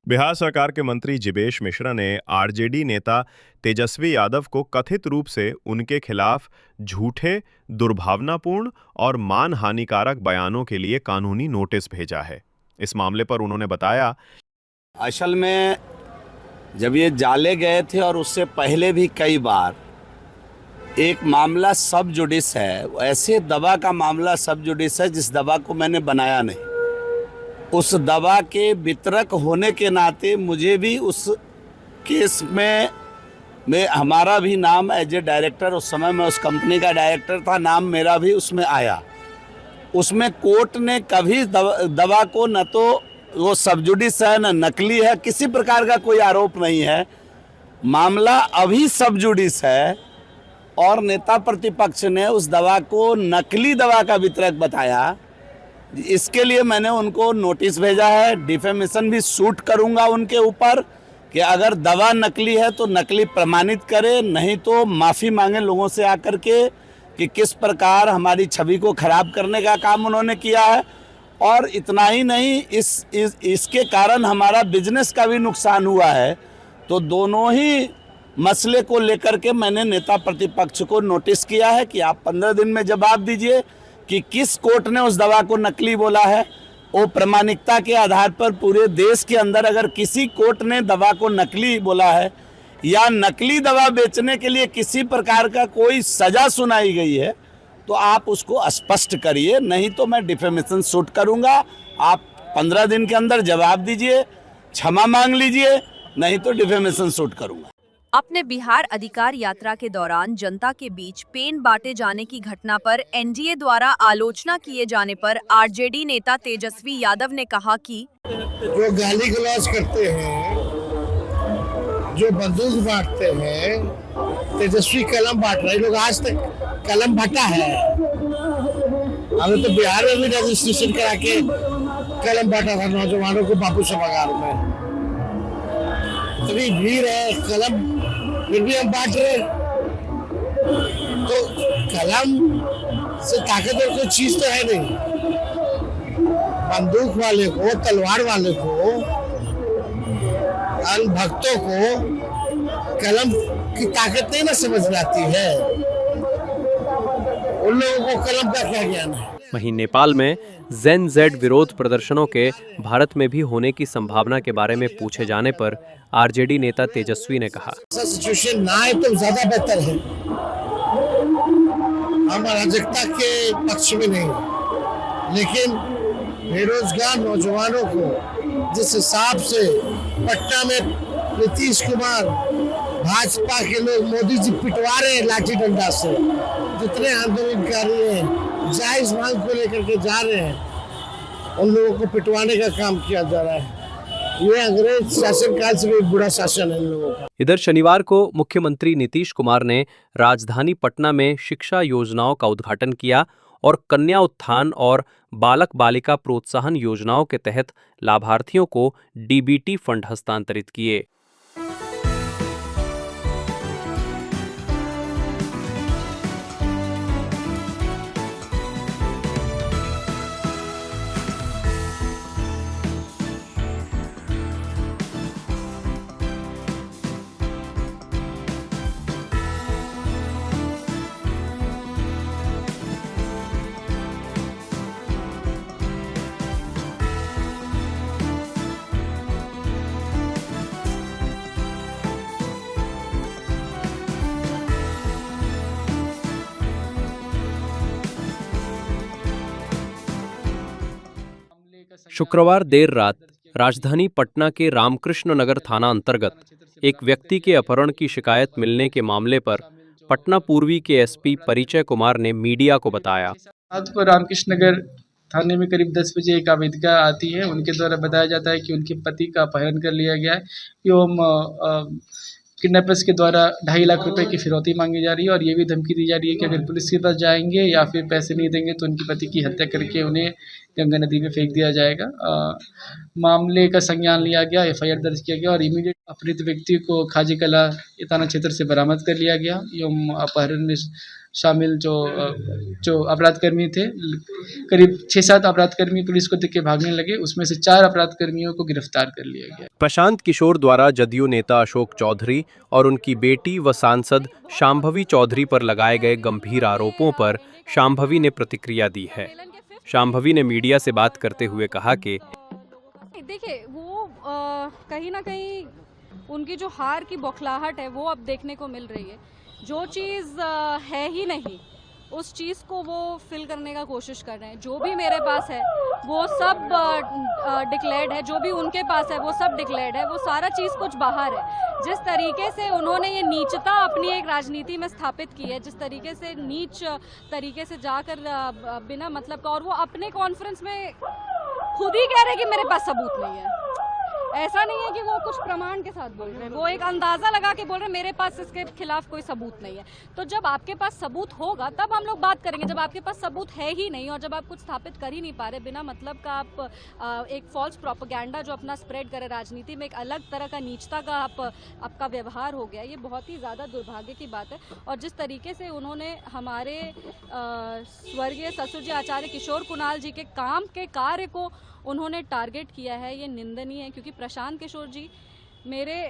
बिहार सरकार के मंत्री जिवेश मिश्रा ने आरजेडी नेता तेजस्वी यादव को कथित रूप से उनके खिलाफ झूठे, दुर्भावनापूर्ण और मानहानिकारक बयानों के लिए कानूनी नोटिस भेजा है। इस मामले पर उन्होंने बताया, असल में जब ये जाले गए थे और उससे पहले भी कई बार एक मामला सब जुडिस है, ऐसे दवा का मामला सब जुडिस है जिस दवा को मैंने बनाया नहीं। उस दवा के वितरक होने के नाते मुझे भी उस केस में हमारा भी नाम एज ए डायरेक्टर, उस समय मैं उस कंपनी का डायरेक्टर था, नाम मेरा भी उसमें आया। उसमें कोर्ट ने कभी दवा को न तो वो सबजुडिस है न नकली है, किसी प्रकार का कोई आरोप नहीं है। मामला अभी सबजुडिस है और नेता प्रतिपक्ष ने उस दवा को नकली दवा का वितरक बताया। इसके लिए मैंने उनको नोटिस भेजा है, डिफेमेशन भी सूट करूंगा उनके ऊपर कि अगर दवा नकली है तो नकली प्रमाणित करे, नहीं तो माफ़ी मांगे लोगों से आकर के कि किस प्रकार हमारी छवि को खराब करने का काम उन्होंने किया है। और इतना ही नहीं, इसके कारण हमारा बिजनेस का भी नुकसान हुआ है। तो दोनों ही मसले को लेकर के मैंने नेता प्रतिपक्ष को नोटिस किया है कि आप 15 दिन में जवाब दीजिए कि किस कोर्ट ने उस दवा को नकली बोला है। वो प्रामाणिकता के आधार पर पूरे देश के अंदर अगर किसी कोर्ट ने दवा को नकली बोला है या नकली दवा बेचने के लिए किसी प्रकार का कोई सज़ा सुनाई गई है तो आप उसको स्पष्ट करिए, नहीं तो मैं डिफेमेशन सूट करूंगा। आप 15 दिन के अंदर जवाब दीजिए, क्षमा मांग लीजिए, नहीं तो डिफेमेशन सूट करूंगा। अपने बिहार अधिकार यात्रा के दौरान जनता के बीच पेन बांटे जाने की घटना पर एनडीए द्वारा आलोचना किए जाने पर आरजेडी नेता तेजस्वी यादव ने कहा कि जो गाली गलौज करते हैं, जो बंदूक बांटते हैं, तेजस्वी कलम बांट रहे लोग, आज तक कलम बांटा है। हमने तो बिहार में भी रजिस्ट्रेशन करा के कलम बांटा था नौजवानों को बापू सभागार में। इतनी भीड़ है, कलम फिर भी हम बांट रहे। तो कलम से ताकतवर कोई चीज तो है नहीं। बंदूक वाले को, तलवार वाले को, भक्तों को कलम की ताकत नहीं ना समझ में आती है। उन लोगों को कलम का क्या ज्ञान है। वहीं नेपाल में जेन जेड विरोध प्रदर्शनों के भारत में भी होने की संभावना के बारे में पूछे जाने पर आरजेडी नेता तेजस्वी ने कहा, सिचुएशन ना आए तो ज्यादा बेहतर है। हम अराजकता के पक्ष में नहीं, लेकिन बेरोजगार नौजवानों को जिस हिसाब से पटना में नीतीश कुमार, भाजपा के लोग मोदी जी पिटवा रहे हैं लाठी डंडा से, जितने आंदोलनकारी हैं जायज मांग को लेकर के जा रहे हैं, उन लोगों को पिटवाने का काम किया जा रहा है। ये अंग्रेज शासन काल से भी बुरा शासन है इन लोगों का। इधर शनिवार को मुख्यमंत्री नीतीश कुमार ने राजधानी पटना में शिक्षा योजनाओं का उद्घाटन किया और कन्या उत्थान और बालक बालिका प्रोत्साहन योजनाओं के तहत लाभार्थियों को डीबीटी फंड हस्तांतरित किए। शुक्रवार देर रात राजधानी पटना के रामकृष्ण नगर थाना अंतर्गत एक व्यक्ति के अपहरण की शिकायत मिलने के मामले पर पटना पूर्वी के एसपी परिचय कुमार ने मीडिया को बताया, रात को रामकृष्ण नगर थाने में करीब 10 बजे एक आवेदिका आती है। उनके द्वारा बताया जाता है कि उनके पति का अपहरण कर लिया गया है एवं किडनैपर्स के द्वारा 2.5 लाख रुपए की फिरौती मांगी जा रही है और ये भी धमकी दी जा रही है कि अगर पुलिस के पास जाएंगे या फिर पैसे नहीं देंगे तो उनके पति की हत्या करके उन्हें गंगा नदी में फेंक दिया जाएगा। मामले का संज्ञान लिया गया, एफआईआर दर्ज किया गया और इमीडिएट अपहृत व्यक्ति को खाजी कला थाना क्षेत्र से बरामद कर लिया गया एवं अपहरण शामिल जो अपराधकर्मी थे, करीब 6-7 अपराधकर्मी पुलिस को देख के भागने लगे, उसमें से 4 अपराधकर्मियों को गिरफ्तार कर लिया गया। प्रशांत किशोर द्वारा जदयू नेता अशोक चौधरी और उनकी बेटी व सांसद शांभवी चौधरी पर लगाए गए गंभीर आरोपों पर शांभवी ने प्रतिक्रिया दी है। शांभवी ने मीडिया से बात करते हुए कहा कि देखिए वो कहीं ना कहीं उनकी जो हार की बौखलाहट है वो अब देखने को मिल रही है। जो चीज़ है ही नहीं उस चीज़ को वो फिल करने का कोशिश कर रहे हैं। जो भी मेरे पास है वो सब डिक्लेयर्ड है, जो भी उनके पास है वो सब डिक्लेयर्ड है, वो सारा चीज़ कुछ बाहर है। जिस तरीके से उन्होंने ये नीचता अपनी एक राजनीति में स्थापित की है, जिस तरीके से नीच तरीके से जाकर बिना मतलब का, और वो अपने कॉन्फ्रेंस में खुद ही कह रहे हैं कि मेरे पास सबूत नहीं है। ऐसा नहीं है कि वो कुछ प्रमाण के साथ बोल रहे हैं, वो एक अंदाजा लगा के बोल रहे हैं मेरे पास इसके खिलाफ कोई सबूत नहीं है। तो जब आपके पास सबूत होगा तब हम लोग बात करेंगे। जब आपके पास सबूत है ही नहीं और जब आप कुछ स्थापित कर ही नहीं पा रहे, बिना मतलब का आप एक फॉल्स प्रोपेगेंडा जो अपना स्प्रेड करे राजनीति में, एक अलग तरह का नीचता का आपका व्यवहार हो गया, ये बहुत ही ज़्यादा दुर्भाग्य की बात है। और जिस तरीके से उन्होंने हमारे स्वर्गीय ससुर जी आचार्य किशोर कुणाल जी के काम के कार्य को उन्होंने टारगेट किया है, ये निंदनीय है। क्योंकि प्रशांत किशोर जी मेरे,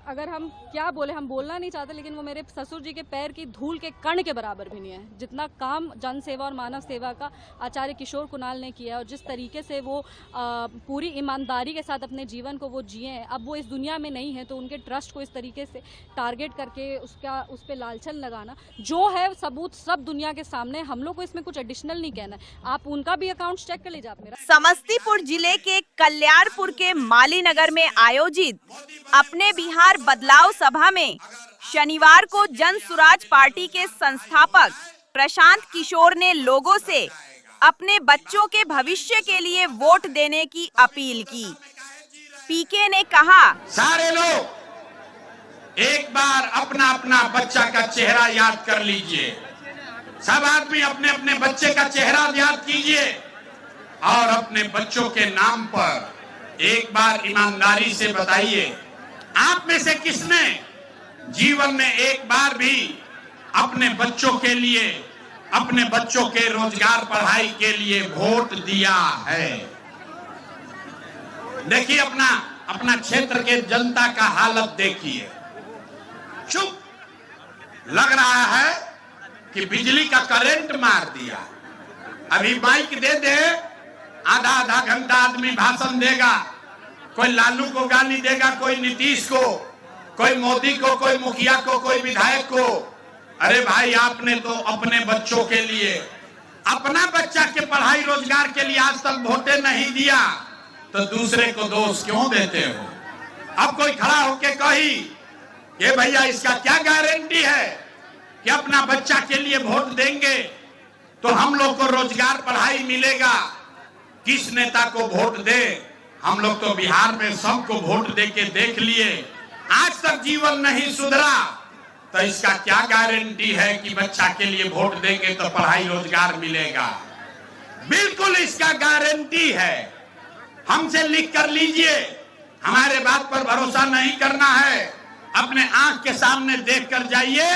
अगर हम क्या बोले, हम बोलना नहीं चाहते, लेकिन वो मेरे ससुर जी के पैर की धूल के कण के बराबर भी नहीं है। जितना काम जन सेवा और मानव सेवा का आचार्य किशोर कुणाल ने किया है और जिस तरीके से वो पूरी ईमानदारी के साथ अपने जीवन को वो जिए हैं, अब वो इस दुनिया में नहीं है तो उनके ट्रस्ट को इस तरीके से टारगेट करके उस पर लालछन लगाना जो है सबूत सब दुनिया के सामने। हम लोग को इसमें कुछ एडिशनल नहीं कहना है। आप उनका भी अकाउंट चेक कर लीजिए आप मेरा। समस्तीपुर जिले के कल्याणपुर के मालीनगर में आयोजित अपने बिहार बदलाव सभा में शनिवार को जन सुराज पार्टी के संस्थापक प्रशांत किशोर ने लोगों से अपने बच्चों के भविष्य के लिए वोट देने की अपील की। पीके ने कहा, सारे लोग एक बार अपना अपना बच्चा का चेहरा याद कर लीजिए। सब आदमी अपने अपने बच्चे का चेहरा याद कीजिए और अपने बच्चों के नाम पर एक बार ईमानदारी से बताइए, आप में से किसने जीवन में एक बार भी अपने बच्चों के लिए, अपने बच्चों के रोजगार पढ़ाई के लिए वोट दिया है? देखिए अपना क्षेत्र के जनता का हालत देखिए। चुप लग रहा है कि बिजली का करंट मार दिया। अभी माइक दे दे, आधा आधा घंटा आदमी भाषण देगा, कोई लालू को गाली देगा, कोई नीतीश को, कोई मोदी को, कोई मुखिया को, कोई विधायक को। अरे भाई, आपने तो अपने बच्चों के लिए, अपना बच्चा के पढ़ाई रोजगार के लिए आज तक वोटे नहीं दिया, तो दूसरे को दोष क्यों देते हो? अब कोई खड़ा होके कही कि भैया इसका क्या गारंटी है कि अपना बच्चा के लिए वोट देंगे तो हम लोग को रोजगार पढ़ाई मिलेगा। किस नेता को वोट दे? हम लोग तो बिहार में सबको वोट देके देख लिए, आज तक जीवन नहीं सुधरा, तो इसका क्या गारंटी है कि बच्चा के लिए वोट देंगे तो पढ़ाई रोजगार मिलेगा? बिल्कुल इसका गारंटी है। हमसे लिख कर लीजिए, हमारे बात पर भरोसा नहीं करना है, अपने आंख के सामने देख कर जाइए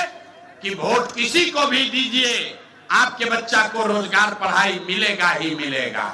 कि वोट किसी को भी दीजिए, आपके बच्चा को रोजगार पढ़ाई मिलेगा ही मिलेगा।